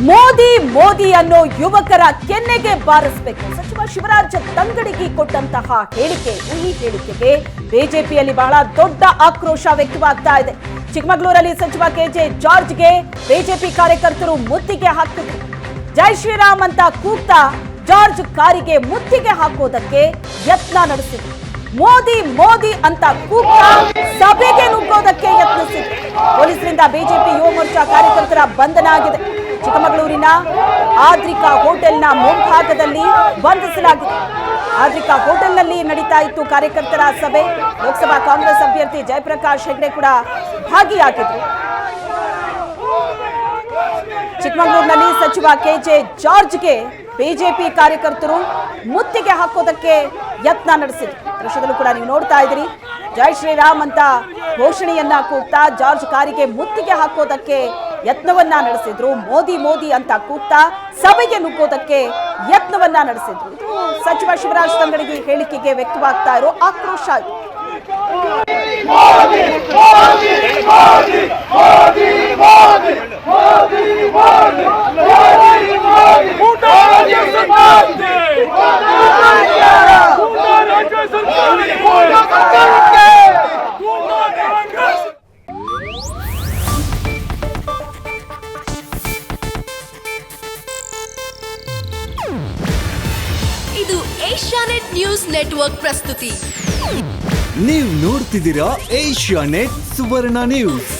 ಮೋದಿ ಮೋದಿ ಅನ್ನೋ ಯುವಕರ ಕೆನ್ನೆಗೆ ಬಾರಿಸಬೇಕು. ಸಚಿವ ಶಿವರಾಜ್ ತಂಗಡಗಿ ಕೊಟ್ಟಂತಹ ಹೇಳಿಕೆ, ಈ ಹೇಳಿಕೆಗೆ ಬಿಜೆಪಿಯಲ್ಲಿ ಬಹಳ ದೊಡ್ಡ ಆಕ್ರೋಶ ವ್ಯಕ್ತವಾಗ್ತಾ ಇದೆ. ಚಿಕ್ಕಮಗಳೂರಲ್ಲಿ ಸಚಿವ ಕೆಜೆ ಜಾರ್ಜ್ಗೆ ಬಿಜೆಪಿ ಕಾರ್ಯಕರ್ತರು ಮುತ್ತಿಗೆ ಹಾಕಿದ್ರು. ಜೈ ಶ್ರೀರಾಮ್ ಅಂತ ಕೂಗ್ತಾ ಜಾರ್ಜ್ ಕಾರಿಗೆ ಮುತ್ತಿಗೆ ಹಾಕೋದಕ್ಕೆ ಯತ್ನ ನಡೆಸಿದ್ರು. ಮೋದಿ ಮೋದಿ ಅಂತ ಕೂಗ್ತಾ ಸಭೆಗೆ ನುಗ್ಗೋದಕ್ಕೆ ಯತ್ನಿಸಿದ್ರು. ಪೊಲೀಸರಿಂದ ಬಿಜೆಪಿ ಯುವ ಮೋರ್ಚಾ ಕಾರ್ಯಕರ್ತರ ಬಂಧನ ಆಗಿದೆ. ಚಿಕ್ಕಮಗಳೂರಿನ ಆದ್ರಿಕಾ ಹೋಟೆಲ್ನ ಮುಂಭಾಗದಲ್ಲಿ ಬಂಧಿಸಲಾಗಿದೆ. ಆದ್ರಿಕಾ ಹೋಟೆಲ್ನಲ್ಲಿ ನಡೀತಾ ಇತ್ತು ಕಾರ್ಯಕರ್ತರ ಸಭೆ. ಲೋಕಸಭಾ ಕಾಂಗ್ರೆಸ್ ಅಭ್ಯರ್ಥಿ ಜಯಪ್ರಕಾಶ್ ಹೆಗ್ಡೆ ಕೂಡ ಭಾಗಿಯಾಗಿದ್ರು. ಚಿಕ್ಕಮಗಳೂರಿನಲ್ಲಿ ಸಚಿವ ಕೆಜೆ ಜಾರ್ಜ್ಗೆ ಬಿಜೆಪಿ ಕಾರ್ಯಕರ್ತರು ಮುತ್ತಿಗೆ ಹಾಕೋದಕ್ಕೆ ಯತ್ನ ನಡೆಸಿದ್ರು. ದೃಶ್ಯದಲ್ಲೂ ಕೂಡ ನೀವು ನೋಡ್ತಾ ಇದ್ದೀರಿ. ಜೈ ಶ್ರೀರಾಮ್ ಅಂತ ಘೋಷಣೆಯನ್ನ ಕೂಗ್ತಾ ಜಾರ್ಜ್ ಕಾರಿಗೆ ಮುತ್ತಿಗೆ ಹಾಕೋದಕ್ಕೆ ಯತ್ನವನ್ನ ನಡೆಸಿದ್ರು. ಮೋದಿ ಮೋದಿ ಅಂತ ಕೂಗ್ತಾ ಸಭೆಗೆ ನುಗ್ಗೋದಕ್ಕೆ ಯತ್ನವನ್ನ ನಡೆಸಿದ್ರು. ಇದು ಸಚಿವ ಶಿವರಾಜ್ ತಂಗಡಗಿ ಹೇಳಿಕೆಗೆ ವ್ಯಕ್ತವಾಗ್ತಾ ಇರೋ ಆಕ್ರೋಶ. ಇದು ಏಷ್ಯಾನೆಟ್ ನ್ಯೂಸ್ ನೆಟ್ವರ್ಕ್ ಪ್ರಸ್ತುತಿ. ನೀವು ನೋಡ್ತಿದ್ದೀರಾ ಏಷ್ಯಾನೆಟ್ ಸುವರ್ಣ ನ್ಯೂಸ್.